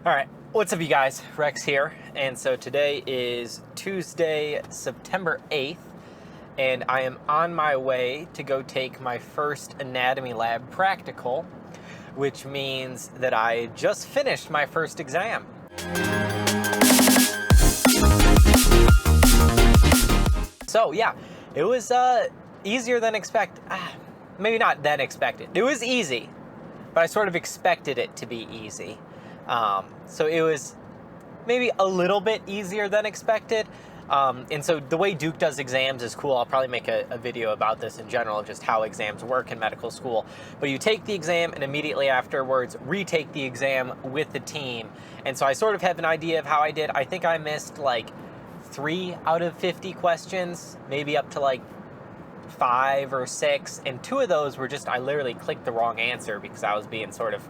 All right, what's up you guys? Rex here. And so today is Tuesday, September 8th, and I am on my way to go take my first anatomy lab practical, which means that I just finished my first exam. So yeah, it was easier than expected. Maybe not than expected. It was easy, but I sort of expected it to be easy. So it was maybe a little bit easier than expected. And so the way Duke does exams is cool. I'll probably make a video about this in general, just how exams work in medical school. But you take the exam and immediately afterwards retake the exam with the team. And so I sort of have an idea of how I did. I think I missed like 3 out of 50 questions, maybe up to like 5 or 6. And 2 of those were just, I literally clicked the wrong answer because I was being sort of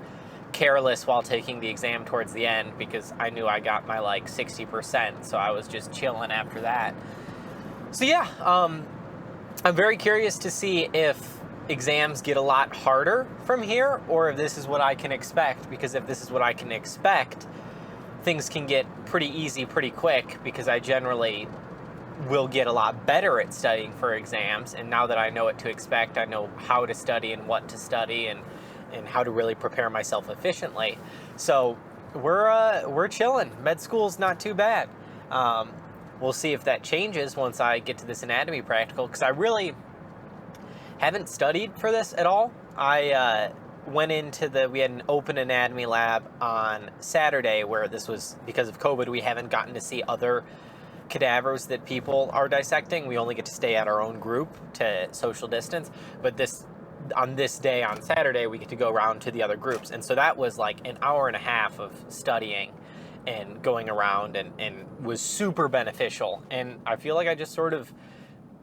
careless while taking the exam towards the end because I knew I got my like 60%, so I was just chilling after that. So yeah, I'm very curious to see if exams get a lot harder from here or if this is what I can expect, because if this is what I can expect, things can get pretty easy pretty quick because I generally will get a lot better at studying for exams, and now that I know what to expect, I know how to study and what to study and how to really prepare myself efficiently. So we're chilling. Med school's not too bad. We'll see if that changes once I get to this anatomy practical, because I really haven't studied for this at all. I went into we had an open anatomy lab on Saturday where this was, because of COVID, we haven't gotten to see other cadavers that people are dissecting. We only get to stay at our own group to social distance, but on this day, on Saturday, we get to go around to the other groups. And so that was like an hour and a half of studying and going around and was super beneficial. And I feel like I just sort of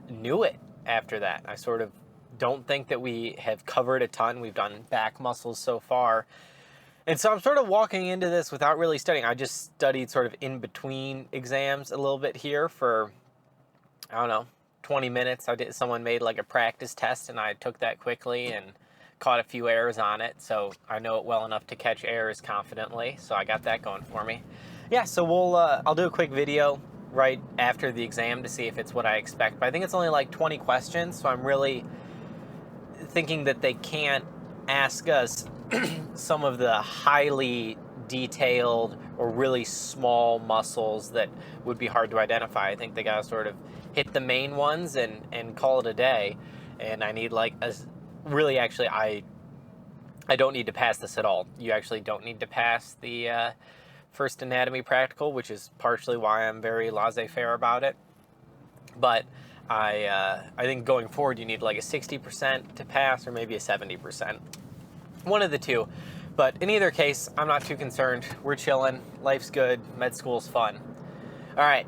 knew it after that. I sort of don't think that we have covered a ton. We've done back muscles so far. And so I'm sort of walking into this without really studying. I just studied sort of in between exams a little bit here for, I don't know, 20 minutes. Someone made like a practice test and I took that quickly and caught a few errors on it. So I know it well enough to catch errors confidently. So I got that going for me. Yeah, so I'll do a quick video right after the exam to see if it's what I expect. But I think it's only like 20 questions. So I'm really thinking that they can't ask us some of the highly detailed or really small muscles that would be hard to identify. I think they gotta sort of hit the main ones and call it a day. And I need like really actually I don't need to pass this at all. You actually don't need to pass the first anatomy practical, which is partially why I'm very laissez-faire about it. But I think going forward you need like a 60% to pass or maybe a 70%. One of the two. But in either case, I'm not too concerned. We're chilling. Life's good. Med school's fun. All right.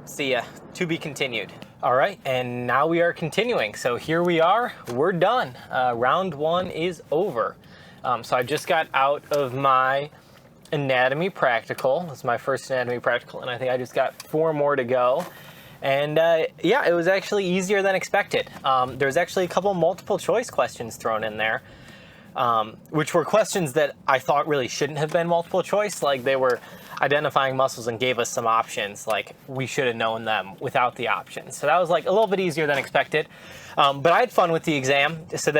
See ya. To be continued. All right. And now we are continuing. So here we are. We're done. Round 1 is over. So I just got out of my anatomy practical. This is my first anatomy practical. And I think I just got 4 more to go. And yeah, it was actually easier than expected. There's actually a couple multiple choice questions thrown in there. Which were questions that I thought really shouldn't have been multiple choice. Like they were identifying muscles and gave us some options. Like we should have known them without the options. So that was like a little bit easier than expected. But I had fun with the exam. So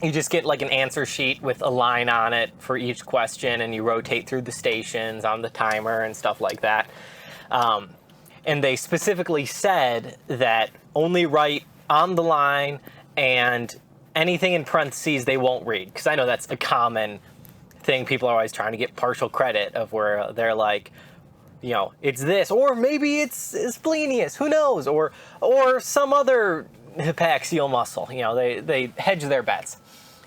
you just get like an answer sheet with a line on it for each question, and you rotate through the stations on the timer and stuff like that. And they specifically said that only write on the line, and anything in parentheses they won't read, because I know that's a common thing. People are always trying to get partial credit of where they're like, you know, it's this, or maybe it's splenius, who knows, or some other hypaxial muscle. You know, they hedge their bets.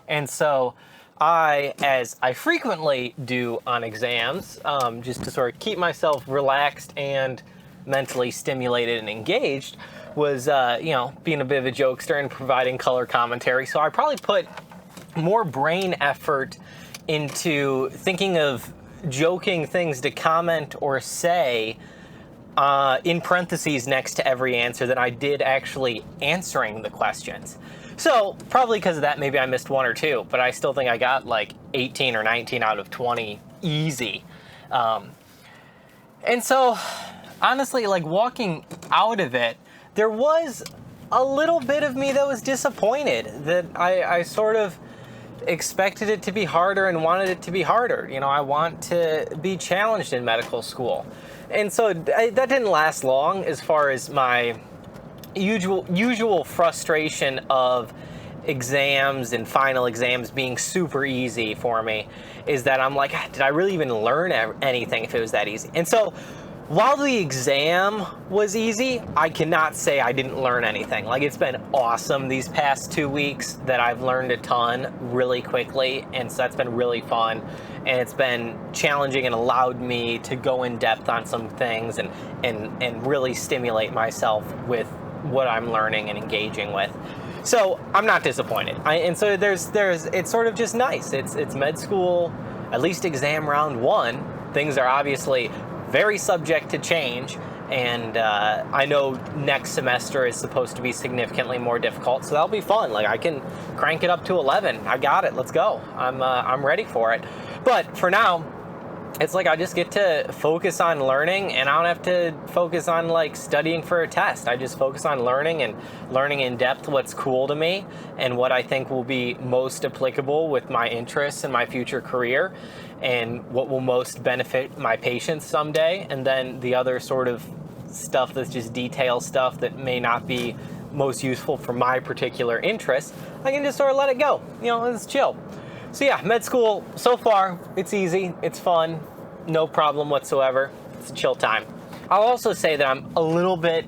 And so I, as I frequently do on exams, just to sort of keep myself relaxed and mentally stimulated and engaged, was, you know, being a bit of a jokester and providing color commentary. So I probably put more brain effort into thinking of joking things to comment or say in parentheses next to every answer than I did actually answering the questions. So probably because of that, maybe I missed 1 or 2, but I still think I got like 18 or 19 out of 20 easy. And so, honestly, like walking out of it, there was a little bit of me that was disappointed that I sort of expected it to be harder and wanted it to be harder. You know, I want to be challenged in medical school. And so that didn't last long as far as my usual frustration of exams and final exams being super easy for me is that I'm like, did I really even learn anything if it was that easy? And so while the exam was easy, I cannot say I didn't learn anything. Like, it's been awesome these past 2 weeks that I've learned a ton really quickly, and so that's been really fun. And it's been challenging and allowed me to go in depth on some things and really stimulate myself with what I'm learning and engaging with. So I'm not disappointed. And so it's sort of just nice. It's med school, at least exam round 1. Things are obviously very subject to change, and I know next semester is supposed to be significantly more difficult, so that'll be fun. Like, I can crank it up to 11. I got it. Let's go. I'm ready for it. But for now, it's like I just get to focus on learning, and I don't have to focus on like studying for a test. I just focus on learning and learning in depth what's cool to me and what I think will be most applicable with my interests and my future career, and what will most benefit my patients someday. And then the other sort of stuff that's just detail stuff that may not be most useful for my particular interest, I can just sort of let it go. You know, it's chill. So yeah, med school, so far, it's easy, it's fun, no problem whatsoever. It's a chill time. I'll also say that I'm a little bit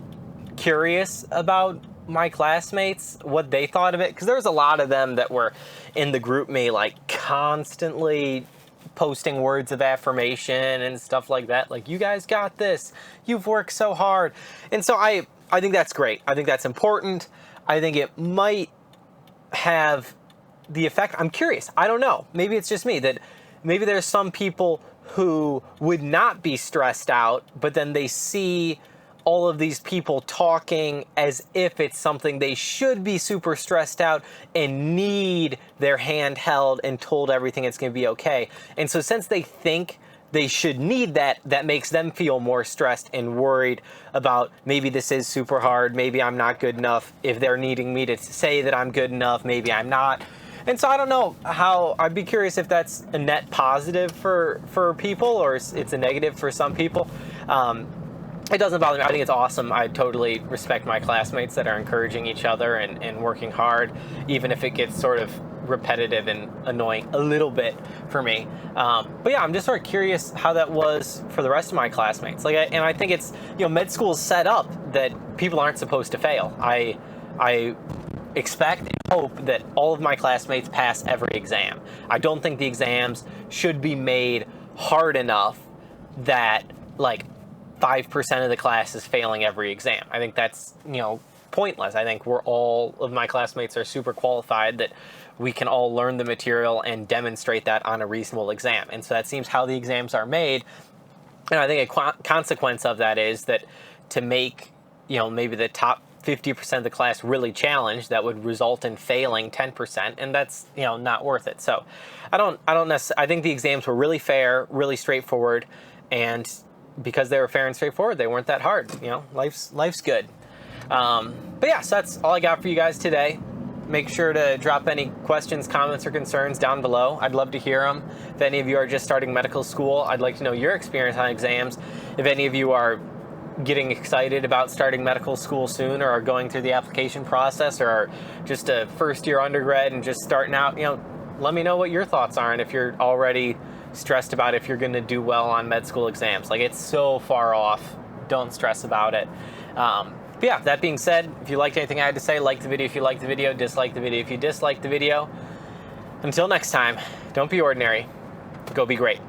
curious about my classmates, what they thought of it, because there was a lot of them that were in the group me, like, constantly posting words of affirmation and stuff like that. Like, you guys got this, you've worked so hard. And so I think that's great. I think that's important. I think it might have the effect, I'm curious, I don't know, maybe it's just me, that maybe there's some people who would not be stressed out, but then they see all of these people talking as if it's something they should be super stressed out and need their hand held and told everything it's going to be okay. And so since they think they should need that, that makes them feel more stressed and worried about, maybe this is super hard, maybe I'm not good enough. If they're needing me to say that I'm good enough, maybe I'm not. And so I don't know how, I'd be curious if that's a net positive for people or it's a negative for some people. It doesn't bother me. I think it's awesome. I totally respect my classmates that are encouraging each other and working hard, even if it gets sort of repetitive and annoying a little bit for me. But yeah, I'm just sort of curious how that was for the rest of my classmates. And I think it's, you know, med school is set up that people aren't supposed to fail. I expect and hope that all of my classmates pass every exam. I don't think the exams should be made hard enough that like 5% of the class is failing every exam. I think that's, you know, pointless. I think all of my classmates are super qualified, that we can all learn the material and demonstrate that on a reasonable exam. And so that seems how the exams are made. And I think a consequence of that is that to make, you know, maybe the top 50% of the class really challenged, that would result in failing 10%, and that's, you know, not worth it. So I don't necessarily, I think the exams were really fair, really straightforward, and because they were fair and straightforward, they weren't that hard. You know, life's good. But yeah, so that's all I got for you guys today. Make sure to drop any questions, comments, or concerns down below. I'd love to hear them. If any of you are just starting medical school, I'd like to know your experience on exams. If any of you are getting excited about starting medical school soon, or are going through the application process, or are just a first-year undergrad and just starting out, you know, let me know what your thoughts are, and if you're already stressed about if you're going to do well on med school exams. Like, it's so far off. Don't stress about it. But yeah, that being said, if you liked anything I had to say, like the video if you liked the video, dislike the video if you disliked the video. Until next time, don't be ordinary. Go be great.